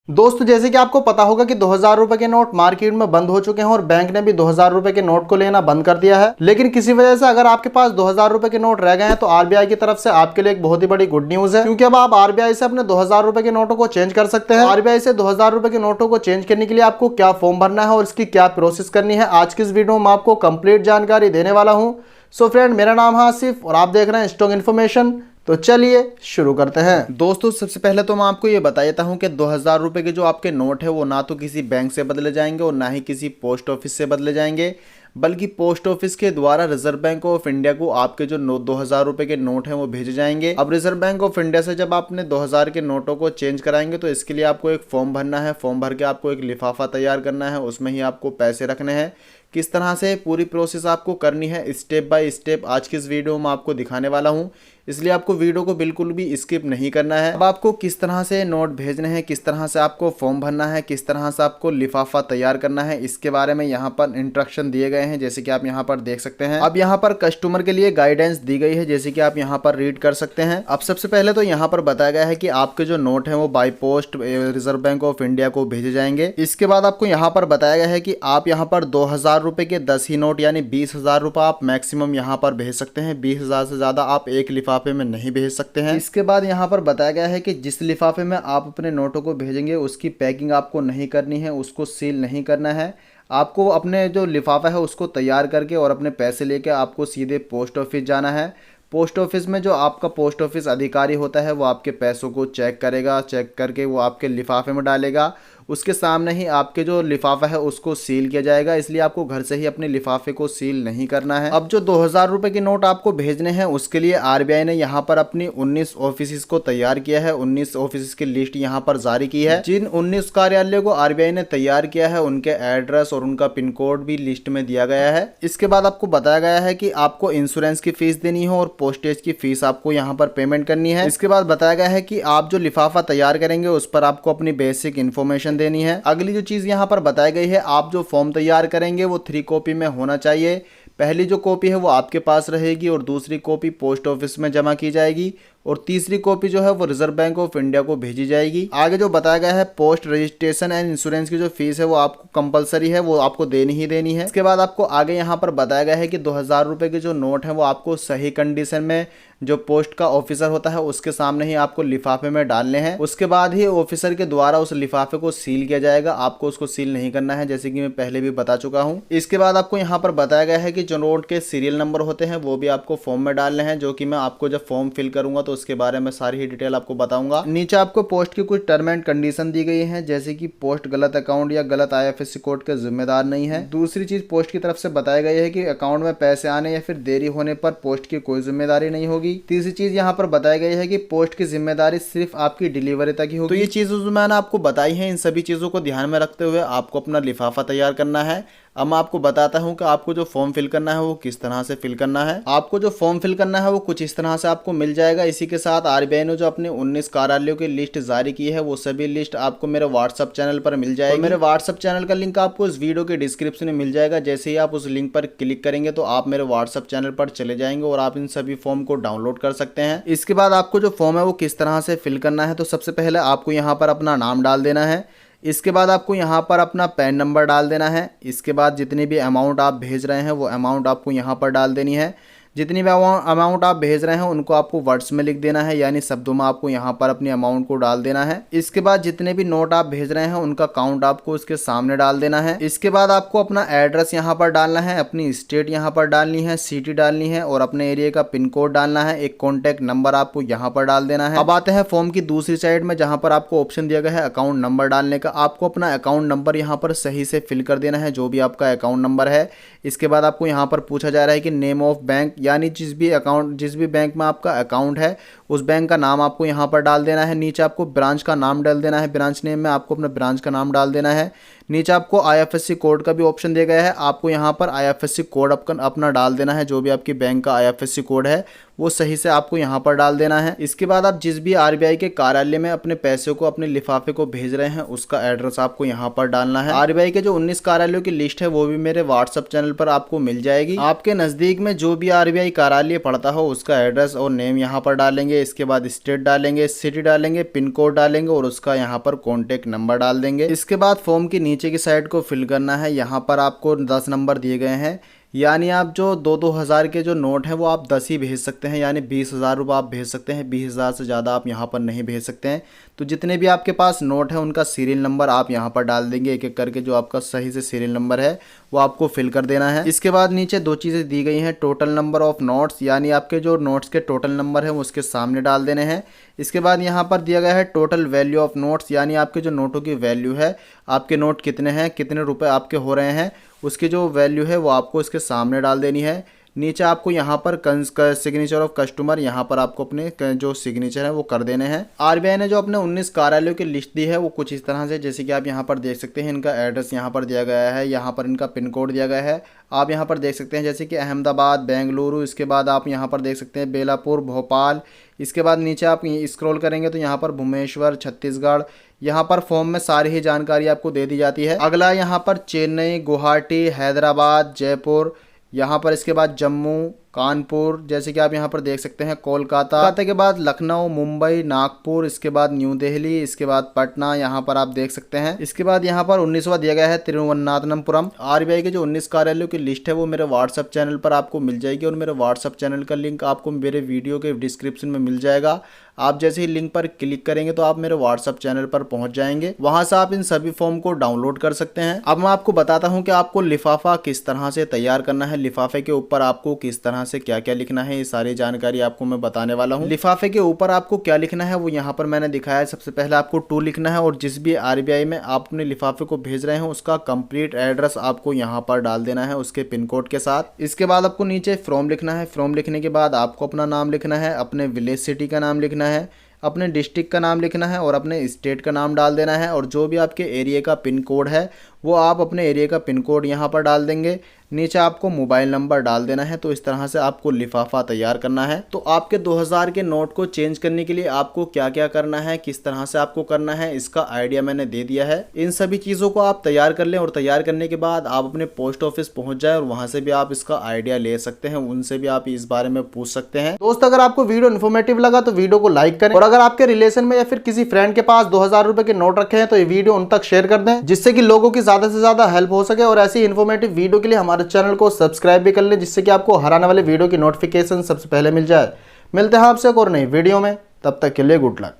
दोस्तों जैसे कि आपको पता होगा कि 2000 रुपए के नोट मार्केट में बंद हो चुके हैं और बैंक ने भी 2000 रुपए के नोट को लेना बंद कर दिया है। लेकिन किसी वजह से अगर आपके पास 2000 रुपए के नोट रह गए हैं तो आरबीआई की तरफ से आपके लिए एक बहुत ही बड़ी गुड न्यूज है, क्योंकि अब आप आरबीआई से अपने 2000 रुपए के नोटों को चेंज कर सकते हैं। आरबीआई से 2000 रुपए के नोटों को चेंज करने के लिए आपको क्या फॉर्म भरना है और इसकी क्या प्रोसेस करनी है, आज की इस वीडियो में आपको कंप्लीट जानकारी देने वाला हूं। सो फ्रेंड, मेरा नाम है आसिफ और आप देख रहे हैं स्ट्रॉन्ग इन्फॉर्मेशन। तो चलिए शुरू करते हैं। दोस्तों सबसे पहले तो मैं आपको ये बता देता हूँ कि 2000 रुपए के जो आपके नोट है वो ना तो किसी बैंक से बदले जाएंगे और ना ही किसी पोस्ट ऑफिस से बदले जाएंगे, बल्कि पोस्ट ऑफिस के द्वारा रिजर्व बैंक ऑफ इंडिया को आपके जो 2000 रुपए के नोट हैं वो भेजे जाएंगे। अब रिजर्व बैंक ऑफ इंडिया से जब आपने 2000 के नोटों को चेंज कराएंगे तो इसके लिए आपको एक फॉर्म भरना है। फॉर्म भर के आपको एक लिफाफा तैयार करना है, उसमें ही आपको पैसे रखने हैं। किस तरह से पूरी प्रोसेस आपको करनी है स्टेप बाय स्टेप आज की इस वीडियो में आपको दिखाने वाला हूं, इसलिए आपको वीडियो को बिल्कुल भी स्किप नहीं करना है। अब आपको किस तरह से नोट भेजने हैं, किस तरह से आपको फॉर्म भरना है, किस तरह से आपको लिफाफा तैयार करना है, इसके बारे में यहाँ पर इंस्ट्रक्शन दिए गए हैं, जैसे कि आप यहाँ पर देख सकते हैं। अब यहाँ पर कस्टमर के लिए गाइडेंस दी गई है, जैसे कि आप यहाँ पर रीड कर सकते हैं। अब सबसे पहले तो यहाँ पर बताया गया है कि आपके जो नोट है वो by post reserve bank of India को भेजे जाएंगे। इसके बाद आपको यहाँ पर बताया गया है कि आप यहाँ पर 2000 रुपए के 10 ही नोट यानी 20,000 रुपए आप मैक्सिमम यहाँ पर भेज सकते हैं। 20,000 से ज्यादा आप एक लिफाफे में नहीं भेज सकते हैं। इसके बाद यहाँ पर बताया गया है कि जिस लिफाफे में आप अपने नोटों को भेजेंगे उसकी पैकिंग आपको नहीं करनी है, उसको सील नहीं करना है। आपको अपने जो लिफाफा है उसको तैयार करके और अपने पैसे लेके आपको सीधे पोस्ट ऑफिस जाना है। पोस्ट ऑफिस में जो आपका पोस्ट ऑफिस अधिकारी होता है वो आपके पैसों को चेक करेगा, चेक करके वो आपके लिफाफे में डालेगा। उसके सामने ही आपके जो लिफाफा है उसको सील किया जाएगा, इसलिए आपको घर से ही अपने लिफाफे को सील नहीं करना है। अब जो 2000 रुपए के नोट आपको भेजने हैं उसके लिए आरबीआई ने यहाँ पर अपनी 19 ऑफिस को तैयार किया है। 19 ऑफिस की लिस्ट यहाँ पर जारी की है। जिन 19 कार्यालयों को आरबीआई ने तैयार किया है उनके एड्रेस और उनका पिन कोड भी लिस्ट में दिया गया है। इसके बाद आपको बताया गया है कि आपको इंश्योरेंस की फीस देनी है और पोस्टेज की फीस आपको यहाँ पर पेमेंट करनी है। इसके बाद बताया गया है कि आप जो लिफाफा तैयार करेंगे उस पर आपको अपनी बेसिक इन्फॉर्मेशन देनी है। अगली जो चीज यहाँ पर बताई गई है, आप जो फॉर्म तैयार करेंगे वो 3 कॉपी में होना चाहिए। पहली जो कॉपी है वो आपके पास रहेगी और दूसरी कॉपी पोस्ट ऑफिस में जमा की जाएगी और तीसरी कॉपी जो है वो रिजर्व बैंक ऑफ इंडिया को भेजी जाएगी। आगे जो बताया गया है पोस्ट रजिस्ट्रेशन एंड इंश्योरेंस की जो फीस है वो आपको कंपलसरी है, वो आपको देनी ही देनी है। इसके बाद आपको आगे यहाँ पर बताया गया है कि 2000 रुपए के जो नोट है वो आपको सही कंडीशन में जो पोस्ट का ऑफिसर होता है उसके सामने ही आपको लिफाफे में डालने हैं। उसके बाद ही ऑफिसर के द्वारा उस लिफाफे को सील किया जाएगा। आपको उसको सील नहीं करना है, जैसे कि मैं पहले भी बता चुका हूँ। इसके बाद आपको यहाँ पर बताया गया है कि जो नोट के सीरियल नंबर होते हैं वो भी आपको फॉर्म में डालने हैं, जो कि मैं आपको जब फॉर्म फिल करूंगा तो उसके बारे में सारी ही डिटेल आपको बताऊंगा। नीचे आपको पोस्ट की कुछ टर्म एंड कंडीशन दी गई है, जैसे कि पोस्ट गलत अकाउंट या गलत आईएफएससी कोड के जिम्मेदार नहीं है। दूसरी चीज पोस्ट की तरफ से बताया गया है कि अकाउंट में पैसे आने या फिर देरी होने पर पोस्ट की कोई जिम्मेदारी नहीं होगी। तीसरी चीज यहाँ पर बताया गया है कि पोस्ट की जिम्मेदारी सिर्फ आपकी डिलीवरी तक ही होगी। तो ये चीजें जो मैंने आपको बताई हैं, इन सभी चीजों को ध्यान में रखते हुए आपको अपना लिफाफा तैयार करना है। अब मैं आपको बताता हूं कि आपको जो फॉर्म फिल करना है वो किस तरह से फिल करना है। आपको जो फॉर्म फिल करना है वो कुछ इस तरह से आपको मिल जाएगा। इसी के साथ आरबीआई ने जो अपने 19 कार्यालयों की लिस्ट जारी की है वो सभी लिस्ट आपको मेरे व्हाट्सएप चैनल पर मिल जाएगी। मेरे व्हाट्सएप चैनल का लिंक आपको इस वीडियो के डिस्क्रिप्शन में मिल जाएगा। जैसे ही आप उस लिंक पर क्लिक करेंगे तो आप मेरे व्हाट्सएप चैनल पर चले जाएंगे और आप इन सभी फॉर्म को डाउनलोड कर सकते हैं। इसके बाद आपको जो फॉर्म है वो किस तरह से फिल करना है, तो सबसे पहले आपको यहाँ पर अपना नाम डाल देना है। इसके बाद आपको यहाँ पर अपना पैन नंबर डाल देना है। इसके बाद जितनी भी अमाउंट आप भेज रहे हैं वो अमाउंट आपको यहाँ पर डाल देनी है। जितनी भी अमाउंट आप भेज रहे हैं उनको आपको वर्ड्स में लिख देना है, यानी शब्दों में आपको यहाँ पर अपनी अमाउंट को डाल देना है। इसके बाद जितने भी नोट आप भेज रहे हैं उनका काउंट आपको उसके सामने डाल देना है। इसके बाद आपको अपना एड्रेस यहाँ पर डालना है, अपनी स्टेट यहाँ पर डालनी है, सिटी डालनी है और अपने एरिया का पिन कोड डालना है। एक कॉन्टैक्ट नंबर आपको यहाँ पर डाल देना है। अब आते हैं फॉर्म की दूसरी साइड में, जहाँ पर आपको ऑप्शन दिया गया है अकाउंट नंबर डालने का। आपको अपना अकाउंट नंबर यहाँ पर सही से फिल कर देना है, जो भी आपका अकाउंट नंबर है। इसके बाद आपको यहाँ पर पूछा जा रहा है कि नेम ऑफ बैंक, यानी जिस भी बैंक में आपका अकाउंट है उस बैंक का नाम आपको यहाँ पर डाल देना है। नीचे आपको ब्रांच का नाम डाल देना है, ब्रांच नेम में आपको अपना ब्रांच का नाम डाल देना है। नीचे आपको IFSC कोड का भी ऑप्शन दिया गया है। आपको यहाँ पर IFSC कोड अपना डाल देना है। जो भी आपकी बैंक का IFSC कोड है वो सही से आपको यहाँ पर डाल देना है। इसके बाद आप जिस भी RBI के कार्यालय में अपने पैसे को, अपने लिफाफे को भेज रहे हैं उसका एड्रेस आपको यहाँ पर डालना है। RBI के जो 19 कार्यालयों की लिस्ट है वो भी मेरे WhatsApp चैनल पर आपको मिल जाएगी। आपके नजदीक में जो भी RBI कार्यालय पड़ता हो उसका एड्रेस और नेम यहाँ पर डालेंगे। इसके बाद स्टेट डालेंगे, सिटी डालेंगे, पिन कोड डालेंगे और उसका यहाँ पर कॉन्टेक्ट नंबर डाल देंगे। इसके बाद फॉर्म की नीचे की साइड को फिल करना है। यहाँ पर आपको 10 नंबर दिए गए हैं, यानी आप जो 2-2 हज़ार के जो नोट हैं वो आप 10 ही भेज सकते हैं, यानी 20,000 रुपये आप भेज सकते हैं। 20,000 से ज़्यादा आप यहाँ पर नहीं भेज सकते हैं। तो जितने भी आपके पास नोट है उनका सीरियल नंबर आप यहाँ पर डाल देंगे एक एक करके। जो आपका सही से सीरियल नंबर है वो आपको फिल कर देना है। इसके बाद नीचे 2 चीज़ें दी गई हैं, टोटल नंबर ऑफ नोट्स, यानी आपके जो नोट्स के टोटल नंबर है वो उसके सामने डाल देने हैं। इसके बाद यहाँ पर दिया गया है टोटल वैल्यू ऑफ नोट्स, यानी आपके जो नोटों की वैल्यू है, आपके नोट कितने हैं, कितने रुपए आपके हो रहे हैं, उसकी जो वैल्यू है वो आपको इसके सामने डाल देनी है। नीचे आपको यहाँ पर सिग्नेचर ऑफ कस्टमर, यहाँ पर आपको अपने जो सिग्नेचर है वो कर देने हैं। RBI ने जो अपने 19 कार्यालयों की लिस्ट दी है वो कुछ इस तरह से, जैसे कि आप यहाँ पर देख सकते हैं, इनका एड्रेस यहाँ पर दिया गया है, यहाँ पर इनका पिन कोड दिया गया है। आप यहाँ पर देख सकते हैं जैसे कि अहमदाबाद, बेंगलुरु, इसके बाद आप यहाँ पर देख सकते हैं बेलापुर, भोपाल। इसके बाद नीचे आप स्क्रॉल करेंगे तो यहाँ पर भुवनेश्वर, छत्तीसगढ़। यहाँ पर फॉर्म में सारी ही जानकारी आपको दे दी जाती है। अगला यहाँ पर चेन्नई, गुवाहाटी, हैदराबाद, जयपुर, यहाँ पर इसके बाद जम्मू, कानपुर, जैसे कि आप यहाँ पर देख सकते हैं कोलकाता के बाद लखनऊ, मुंबई, नागपुर, इसके बाद न्यू दिल्ली, इसके बाद पटना, यहाँ पर आप देख सकते हैं। इसके बाद यहाँ पर 19वां दिया गया है तिरुवनंतपुरम। RBI के जो 19 कार्यालयों की लिस्ट है वो मेरे WhatsApp चैनल पर आपको मिल जाएगी और मेरे WhatsApp चैनल का लिंक आपको मेरे वीडियो के डिस्क्रिप्शन में मिल जाएगा। आप जैसे ही लिंक पर क्लिक करेंगे तो आप मेरे WhatsApp चैनल पर पहुंच जाएंगे। वहां से आप इन सभी फॉर्म को डाउनलोड कर सकते हैं। अब मैं आपको बताता हूं कि आपको लिफाफा किस तरह से तैयार करना है, लिफाफे के ऊपर आपको किस तरह से क्या क्या लिखना है, ये सारी जानकारी आपको मैं बताने वाला हूं। लिफाफे के ऊपर आपको क्या लिखना है वो यहाँ पर मैंने दिखाया है। सबसे पहले आपको टू लिखना है और जिस भी RBI में आप अपने लिफाफे को भेज रहे हैं उसका कंप्लीट एड्रेस आपको यहाँ पर डाल देना है उसके पिन कोड के साथ। इसके बाद आपको नीचे फ्रॉम लिखना है। फ्रॉम लिखने के बाद आपको अपना नाम लिखना है, अपने विलेज सिटी का नाम लिखना है, अपने डिस्ट्रिक्ट का नाम लिखना है और अपने स्टेट का नाम डाल देना है। और जो भी आपके एरिया का पिन कोड है वो आप अपने एरिया का पिन कोड यहाँ पर डाल देंगे। नीचे आपको मोबाइल नंबर डाल देना है। तो इस तरह से आपको लिफाफा तैयार करना है। तो आपके 2000 के नोट को चेंज करने के लिए आपको क्या क्या करना है, किस तरह से आपको करना है, इसका आइडिया मैंने दे दिया है। इन सभी चीज़ों को आप तैयार कर लें और तैयार करने के बाद आप अपने पोस्ट ऑफिस पहुंच जाए और वहां से भी आप इसका आइडिया ले सकते हैं, उनसे भी आप इस बारे में पूछ सकते हैं। दोस्त, अगर आपको वीडियो इन्फॉर्मेटिव लगा तो वीडियो को लाइक करें और अगर आपके रिलेशन में या फिर किसी फ्रेंड के पास 2000 रुपए के नोट रखे हैं तो ये वीडियो उन तक शेयर कर दें, जिससे कि लोगों की ज्यादा से ज्यादा हेल्प हो सके। और ऐसी इन्फॉर्मेटिव वीडियो के लिए हमारे चैनल को सब्सक्राइब भी कर लें, जिससे कि आपको हर आने वाले वीडियो की नोटिफिकेशन सबसे पहले मिल जाए। मिलते हैं आपसे एक और नई वीडियो में, तब तक के लिए गुड लक।